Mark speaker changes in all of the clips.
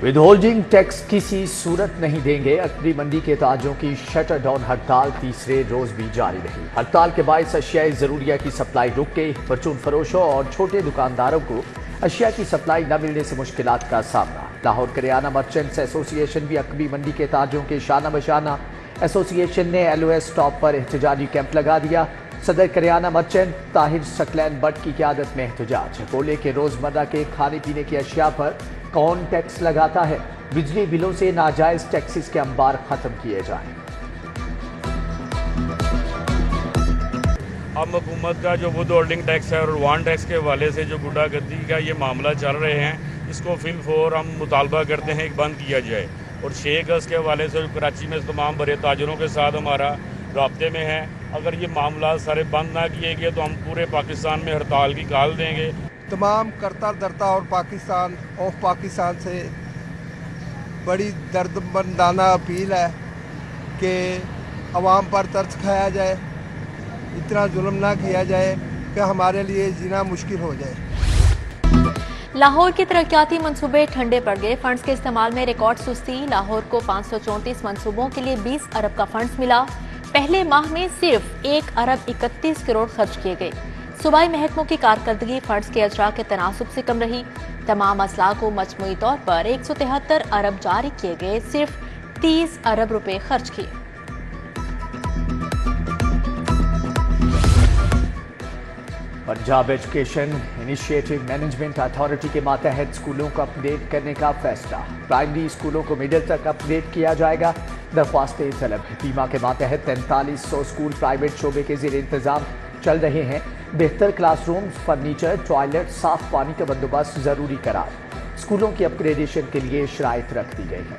Speaker 1: With holding tax किसी सूरत नहीं देंगे। अकबरी मंडी के ताजों की शटर डाउन हड़ताल तीसरे रोज भी जारी रही। हड़ताल के बायस अशिया ज़रूरिया की सप्लाई रुक गई। परचून फरोशों और छोटे दुकानदारों को अशिया की सप्लाई न मिलने से मुश्किलात का सामना। लाहौर करियाना मर्चेंट्स एसोसिएशन भी अकबरी मंडी के ताजों के शाना बशाना। एसोसिएशन ने LOS स्टॉप पर एहतजाजी कैंप लगा दिया। सदर करियाना मर्चेंट ताहिर सकलैन बट की क़यादत में एहतजाज। बोले कि रोज़मर्रा के खाने पीने की अशिया पर कौन टैक्स लगाता है? बिजली बिलों से नाजायज टैक्सेस के अंबार खत्म किए जाएं।
Speaker 2: अब हुकूमत का जो वुड होल्डिंग टैक्स है और वान टैक्स के हवाले से जो गुंडागर्दी का ये मामला चल रहे हैं, इसको फिलफौर हम मुतालबा करते हैं कि बंद किया जाए। और 6 अगस्त के हवाले से कराची में तमाम बड़े ताजरों के साथ हमारा राब्ते में है। अगर ये मामला सारे बंद ना किए गए तो हम पूरे पाकिस्तान में हड़ताल की कॉल देंगे।
Speaker 3: तमाम करता धरता और पाकिस्तान ऑफ पाकिस्तान से बड़ी दर्दमंदाना अपील है कि अवाम पर तरस खाया जाए, इतना जुल्म ना किया जाए कि हमारे लिए जीना मुश्किल हो जाए।
Speaker 4: लाहौर के तरक्याती मंसूबे ठंडे पड़ गए। फंड्स के इस्तेमाल में रिकॉर्ड सुस्ती। लाहौर को 534 मंसूबों के लिए 20 अरब का फंड्स मिला। पहले माह में सिर्फ 1 अरब 31 करोड़ खर्च किए गए। सूबाई महकमों की कारकर्दगी फंड्स के अजरा के तनासुब से कम रही। तमाम असला को मजमूई तौर पर 173 अरब जारी किए गए, सिर्फ 30 अरब रुपए खर्च किए।
Speaker 1: Punjab education initiative management authority के मातहत स्कूलों को अपडेट करने का फैसला। प्राइमरी स्कूलों को मिडिल तक अपडेट किया जाएगा। दरख्वास्तें तलब। बीमा के मातहत 4300 स्कूल प्राइवेट शोबे के ज़ेर इंतज़ाम चल रहे हैं। बेहतर क्लासरूम, फर्नीचर, टॉयलेट, साफ पानी का बंदोबस्त जरूरी करार। स्कूलों की अपग्रेडेशन के लिए शराइत रख दी गई है।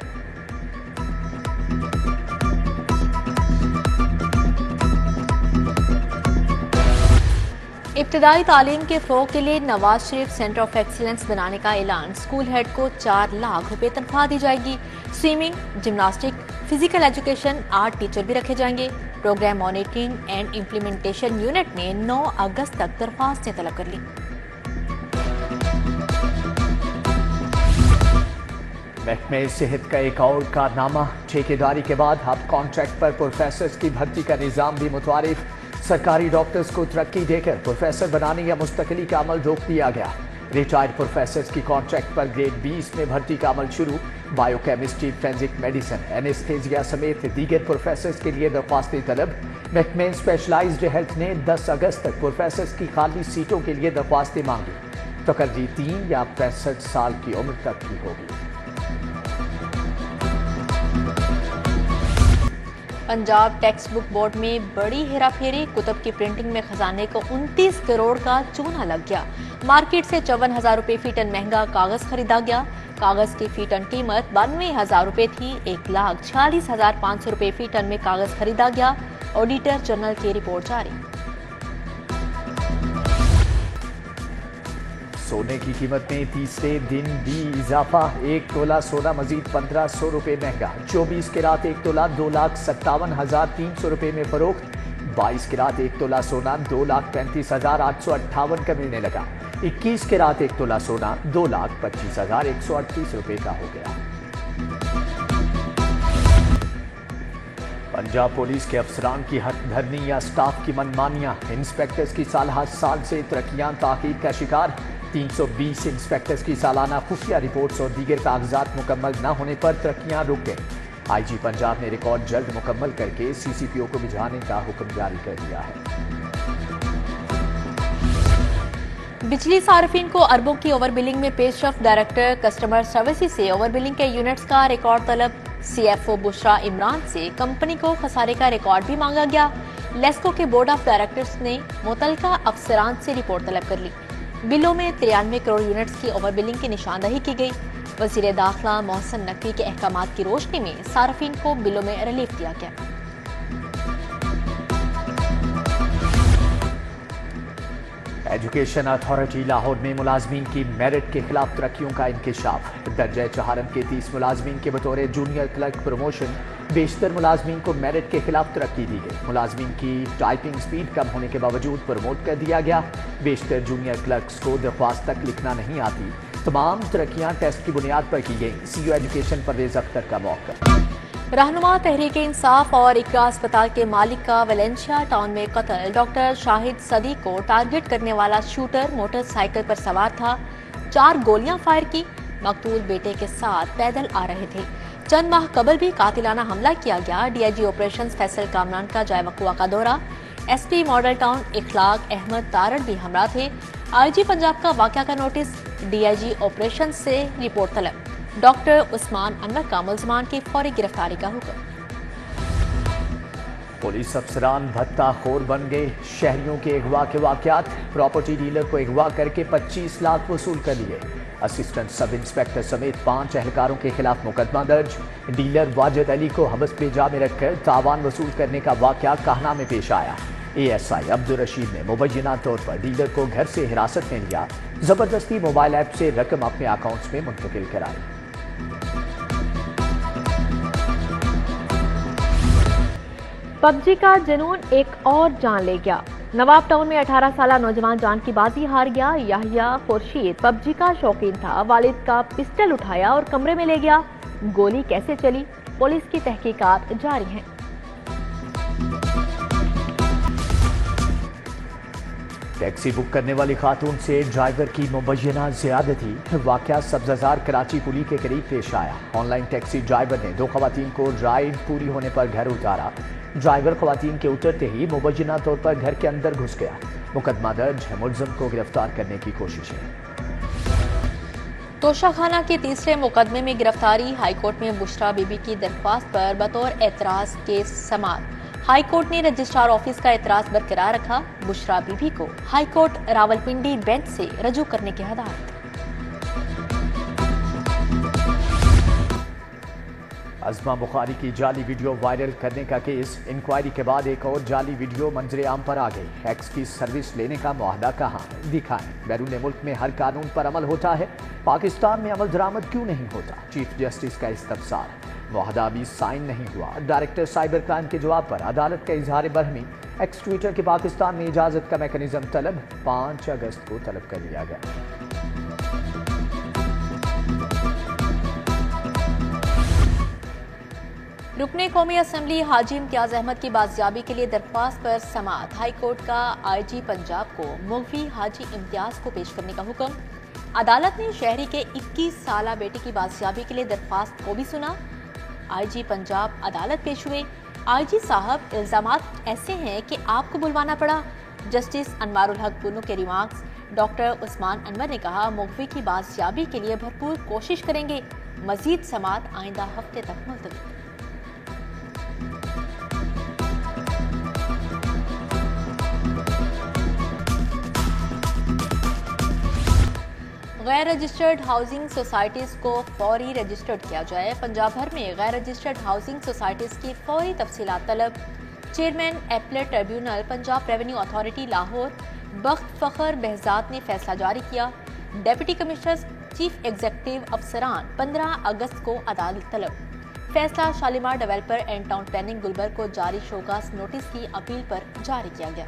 Speaker 4: इब्तदाई तालीम के फ़रोग़ के लिए Nawaz Sharif centre of excellence बनाने का ऐलान। स्कूल हेड को 4 लाख रुपए तनख्वाह दी जाएगी। Swimming, gymnastic, physical education, art teacher भी रखे जाएंगे। Program monitoring and implementation unit ने 9 अगस्त तक दरख्वास्तें तलब कर ली।
Speaker 1: महकमे सेहत का एक और कारनामा। ठेकेदारी के बाद अब कॉन्ट्रैक्ट पर प्रोफेसर्स की भर्ती का निज़ाम भी मुतारिफ। सरकारी डॉक्टर्स को तरक्की देकर प्रोफेसर बनाने या मुस्तकिली का अमल रोक दिया गया। रिटायर्ड प्रोफेसर्स की कॉन्ट्रैक्ट पर ग्रेड 20 में भर्ती का अमल शुरू। बायोकेमिस्ट्री, फोरेंसिक मेडिसिन, एनेस्थेसिया समेत दीगर प्रोफेसर्स के लिए दरख्वास्तें तलब। महकमे स्पेशलाइज्ड हेल्थ ने 10 अगस्त तक प्रोफेसर्स की खाली सीटों के लिए दरख्वास्तें मांगी। तकर्री 3 या 65 साल की उम्र तक की होगी।
Speaker 4: पंजाब टेक्स्ट बुक बोर्ड में बड़ी हेराफेरी। कुतब की प्रिंटिंग में खजाने को 29 करोड़ का चूना लग गया। मार्केट से 54,000 रुपए फी टन महंगा कागज खरीदा गया। कागज की फी टन कीमत 92,000 रुपए थी। 1,46,500 रुपए फी टन में कागज खरीदा गया। ऑडिटर जनरल की रिपोर्ट जारी।
Speaker 1: सोने की कीमत में तीसरे दिन भी इजाफा। 1 तोला सोना मजीद 1500 रुपए महंगा। 24 कैरात 1 तोला 2,57,300 रुपए में फरोख्त। 22 कैरात 1 तोला सोना 2,35,858 का मिलने लगा। 21 कैरात 1 तोला सोना 2,25,138 रुपए का हो गया। पंजाब पुलिस के अफसरान की हक धरनी या स्टाफ की मनमानियां। इंस्पेक्टर्स की साल हर साल से तरक्कियां ताकीद का शिकार। 320 इंस्पेक्टर्स की सालाना खुफिया रिपोर्ट्स और दीगर कागजात मुकम्मल न होने पर तरक्कियां रुक गई। IG पंजाब ने रिकॉर्ड जल्द मुकम्मल करके CCPO को भिजवाने का हुक्म जारी कर दिया है।
Speaker 4: बिजली सार्फिन को अरबों की ओवर बिलिंग में पेशरफ। डायरेक्टर कस्टमर सर्विसेज से ओवर बिलिंग के यूनिट्स का रिकॉर्ड तलब। CFO बुशरा इमरान से कंपनी को खसारे का रिकॉर्ड भी मांगा गया। लेस्को के बोर्ड ऑफ डायरेक्टर्स ने मुतलका अफसरान से रिपोर्ट तलब कर ली। बिलों में 93 करोड़ यूनिट्स की ओवर बिलिंग की निशानदही की गई। वज़ीर दाखिला मोहसिन नकवी के अहकामात की रोशनी में सार्फिन को बिलों में रिलीफ दिया गया।
Speaker 1: एजुकेशन अथॉरिटी लाहौर में मुलाजमीन की मेरिट के खिलाफ तरक्कियों का इंकशाफ। दर्जा चहारम के 30 मुलाजमीन के बतौर जूनियर क्लर्क प्रमोशन। बेशतर मुलाजमीन को मेरिट के खिलाफ तरक्की दी गई। मुलाजमीन की टाइपिंग स्पीड कम होने के बावजूद प्रमोट कर दिया गया। बेशतर जूनियर क्लर्क्स को दरख्वास्त तक लिखना नहीं आती। तमाम तरक्कियां टेस्ट की बुनियाद पर की गई। सीईओ एजुकेशन परवेज अख्तर का मौका।
Speaker 4: रहनुमा तहरीक इंसाफ और इकरा अस्पताल के मालिक का वेलेंशिया टाउन में कत्ल। डॉक्टर शाहिद सदी को टारगेट करने वाला शूटर मोटरसाइकिल पर सवार था। 4 गोलियां फायर की। मकतूल बेटे के साथ पैदल आ रहे थे। चंद माह कबल भी कातिलाना हमला किया गया। डीआईजी ऑपरेशंस फैसल कामरान का जाए वकुआ का दौरा। एसपी मॉडल टाउन इखलाक अहमद तारड़ भी हमरा थे। आईजी पंजाब का वाकया का नोटिस। डीआईजी ऑपरेशंस से रिपोर्ट तलब। डॉक्टर उस्मान अनवर का मुल्ज़मान की फौरी गिरफ्तारी का हुक्म।
Speaker 1: पुलिस अफसरान भत्ताखोर बन गए। शहरियों के अगवा के वाकयात। प्रॉपर्टी डीलर को अगवा करके 25 लाख वसूल कर लिए। असिस्टेंट सब इंस्पेक्टर समेत 5 एहलकारों के खिलाफ मुकदमा दर्ज। डीलर वाजिद अली को हवस पे जा में रखकर तावान वसूल करने का वाकया काहना में पेश आया। एएसआई अब्दुल रशीद ने मुबैना तौर पर डीलर को घर से हिरासत में लिया। जबरदस्ती मोबाइल ऐप से रकम अपने अकाउंट्स में मुंतकिल कराई।
Speaker 4: पबजी का जुनून एक और जान ले गया। नवाब टाउन में 18 साला नौजवान जान की बाजी हार गया। याहिया खुर्शीद पबजी का शौकीन था। वालिद का पिस्टल उठाया और कमरे में ले गया। गोली कैसे चली, पुलिस की तहकीकात जारी हैं।
Speaker 1: टैक्सी बुक करने वाली खातून से ड्राइवर की मुबैना ज़्यादती। वाकया सब्ज़ाजार कराची पुली के करीब पेश आया। ऑनलाइन टैक्सी ड्राइवर ने 2 खवातीन को राइड पूरी होने पर घर उतारा। ड्राइवर खवातीन के उतरते ही मुबैना तौर पर घर के अंदर घुस गया। मुकदमा दर्ज है। मुलज़म को गिरफ्तार करने की कोशिश है।
Speaker 4: तोशाखाना के तीसरे मुकदमे में गिरफ्तारी। हाईकोर्ट में बुशरा बीबी की दरख्वास्त पर बतौर एतराज केस समाअत। हाईकोर्ट ने रजिस्ट्रार ऑफिस का एतराज बरकरार रखा। बुशरा बीबी को हाईकोर्ट रावलपिंडी बेंच से रजू करने की हदायत।
Speaker 1: अज़मा बुखारी की जाली वीडियो वायरल करने का केस। इंक्वायरी के बाद एक और जाली वीडियो मंजरे आम पर आ गई। एक्स की सर्विस लेने का मुआहदा कहाँ दिखाएं। बैरून मुल्क में हर कानून पर अमल होता है, पाकिस्तान में अमल दरामद क्यों नहीं होता। चीफ जस्टिस का इस्तफसार। मुआहदा अभी साइन नहीं हुआ। डायरेक्टर साइबर क्राइम के जवाब पर अदालत का इजहार बरहमी। एक्स ट्विटर के पाकिस्तान में इजाजत का मैकेनिज्म तलब। 5 अगस्त को तलब कर लिया गया।
Speaker 4: रुकने कौमी असम्बली हाजी इम्तियाज अहमद की बाजियाबी के लिए दरख्वास्त पर समाअत। हाईकोर्ट का आईजी पंजाब को मुगवी हाजी इम्तियाज को पेश करने का हुक्म। अदालत ने शहरी के 21 साला बेटे की बाजियाबी के लिए दरख्वास्त को भी सुना। आईजी पंजाब अदालत पेश हुए। आईजी साहब, इल्जामात ऐसे हैं कि आपको बुलवाना पड़ा। जस्टिस अनवारुल हक पुन्नू के रिमार्क्स। डॉक्टर उस्मान अनवर ने कहा, मुगवी की बाजियाबी के लिए भरपूर कोशिश करेंगे। मजीद समाअत आइंदा हफ्ते तक मुलतवी। गैर रजिस्टर्ड हाउसिंग सोसाइटीज़ को फौरी रजिस्टर्ड किया जाए। पंजाब भर में गैर रजिस्टर्ड हाउसिंग सोसाइटीज़ की फौरी तफसीलात तलब। Chairman appellate tribunal Punjab revenue authority Lahore Bakht Fakhar Behzad ने फैसला जारी किया। डिप्टी कमिश्नर चीफ एग्जीक्यूटिव अफसरान 15 अगस्त को अदालत तलब। फैसला Shalimar developer and town planning Gulberg को जारी शोकास नोटिस की अपील पर जारी किया गया।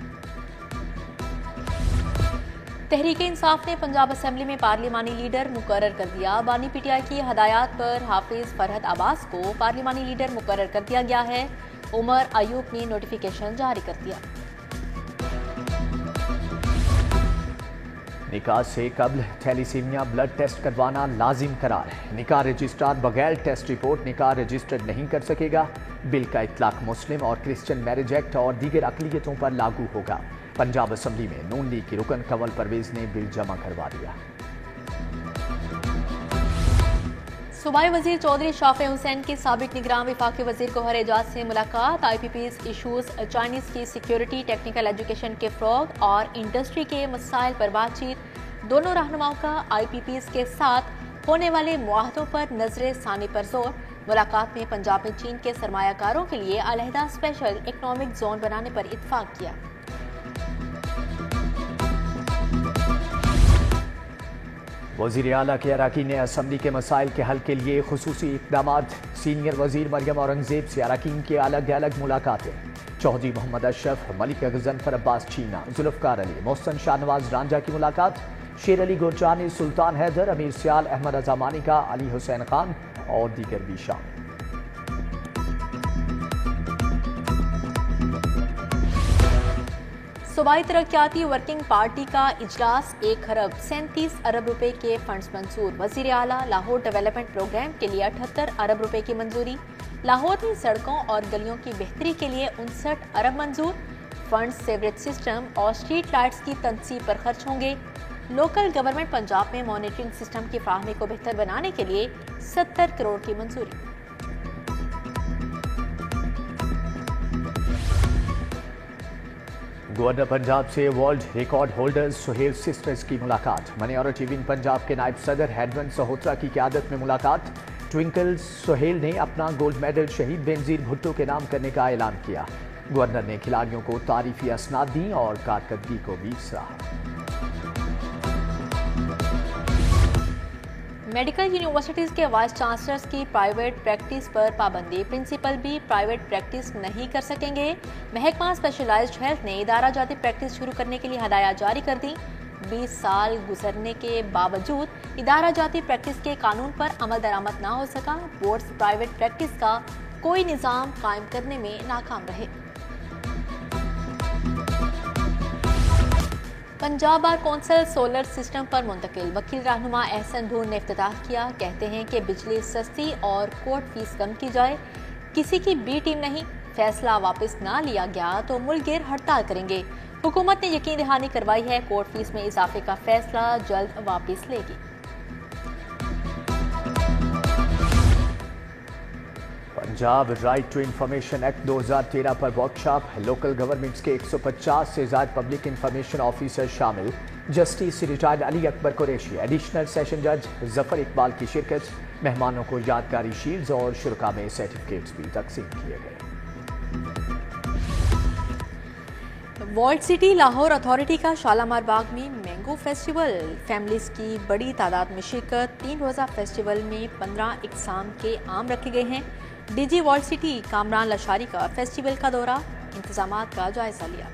Speaker 4: तहरीक इंसाफ ने पंजाब असेंबली में पार्लिमानी लीडर मुकर्रर कर दिया। बानी पीटीआई की हदायत पर हाफिज फरहत अब्बास को पार्लिमानी लीडर मुकर्रर कर दिया गया है। उमर अयूब ने नोटिफिकेशन जारी कर दिया।
Speaker 1: निकाह से कबल थैलीसीमिया ब्लड टेस्ट करवाना लाजिम करार है। निकाह रजिस्ट्रार बगैर टेस्ट रिपोर्ट निकाह रजिस्टर्ड नहीं कर सकेगा। बिल का इतलाक मुस्लिम और क्रिश्चियन मैरिज एक्ट और दीगर अक़लियतों पर लागू होगा। पंजाब असम्बली में नून लीग की रुकन कंवल परवेज ने बिल जमा करवा दिया।
Speaker 4: सूबाई वजीर चौधरी शाफे हुसैन की साबिक निगरान वफाकी वजीर गौहर एजाज से मुलाकात। IPP's इशूज, चाइनीज की सिक्योरिटी, टेक्निकल एजुकेशन के फ़रोग़ और इंडस्ट्री के मसाइल पर बातचीत। दोनों रहनुमाओं का IPP's के साथ होने वाले मुआहदों पर नजर सानी पर जोर। मुलाकात में पंजाब में चीन के सरमायाकारों के लिए अलहदा स्पेशल इकनॉमिक जोन बनाने पर इत्तफाक किया।
Speaker 1: वज़ीर आला के अराकीन ने असम्बली के मसाइल के हल के लिए खुसूसी इक़दामात। सीनियर वज़ीर मरियम औरंगज़ेब से अराकीन की अलग अलग मुलाकातें। चौधरी मोहम्मद अशरफ, मलिक गज़नफ़र अब्बास चीना, ज़ुल्फ़कार अली, मोहसन शाहनवाज रांझा की मुलाकात। शेर अली गोरजानी, सुल्तान हैदर, अमीर सियाल, अहमद रजा मानिका, अली हुसैन खान और दीगर भी शामिल।
Speaker 4: सूबाई तरक्याती वर्किंग पार्टी का इजलास 1 खरब 37 अरब रुपए के फंड्स मंजूर। वजीर आला लाहौर डेवलपमेंट प्रोग्राम के लिए 78 अरब रुपए की मंजूरी। लाहौर में सड़कों और गलियों की बेहतरी के लिए 59 अरब मंजूर। फंड्स सेवरेज सिस्टम और स्ट्रीट लाइट्स की तनसीब पर खर्च होंगे। लोकल गवर्नमेंट पंजाब में मॉनिटरिंग सिस्टम की फ्राहमी को बेहतर बनाने के लिए 70 करोड़ की मंजूरी।
Speaker 1: गवर्नर पंजाब से world record holder Suhail sisters की मुलाकात। माइनॉरिटी विंग पंजाब के नायब सदर हैडवन सहोत्रा की क़यादत में मुलाकात। ट्विंकल सुहेल ने अपना गोल्ड मेडल शहीद बेनजीर भुट्टो के नाम करने का ऐलान किया। गवर्नर ने खिलाड़ियों को तारीफी असनाद दी और कारकर्दगी को भी सराहा।
Speaker 4: मेडिकल यूनिवर्सिटीज के वाइस चांसलर्स की प्राइवेट प्रैक्टिस पर पाबंदी। प्रिंसिपल भी प्राइवेट प्रैक्टिस नहीं कर सकेंगे। महकमा स्पेशलाइज्ड हेल्थ ने इदारा जाती प्रैक्टिस शुरू करने के लिए हदायत जारी कर दी। 20 साल गुजरने के बावजूद इदारा जाती प्रैक्टिस के कानून पर अमल दरामद ना हो सका। बोर्ड्स प्राइवेट प्रैक्टिस का कोई निज़ाम कायम करने में नाकाम रहे। Punjab bar council solar system पर मुंतकिल। वकील रहनुमा एहसन धून ने इफ्तिताह किया। कहते हैं कि बिजली सस्ती और कोर्ट फीस कम की जाए। किसी की बी टीम नहीं, फैसला वापस ना लिया गया तो मुल्क गिर हड़ताल करेंगे। हुकूमत ने यकीन दहानी करवाई है, कोर्ट फीस में इजाफे का फैसला जल्द वापस लेगी।
Speaker 1: Punjab right to information act 2013 पर वर्कशॉप। लोकल गवर्नमेंट्स के 150 से ज्यादा पब्लिक इंफॉर्मेशन ऑफिसर शामिल। Justice retired Ali Akbar Qureshi, additional session जज जफर इकबाल की शिरकत। मेहमानों को यादगारी शील्ड्स और शुरा में सर्टिफिकेट्स भी तकसीम किए गए।
Speaker 4: वॉल्ट सिटी लाहौर अथॉरिटी का शालामार बाग में मैंगो फेस्टिवल। फैमिलीज की बड़ी तादाद में शिरकत। 3 रोज़ा फेस्टिवल में 15 इकसाम के आम रखे गए हैं। DG walled city Kamran Lashari का फेस्टिवल का दौरा, इंतजामात का जायजा लिया।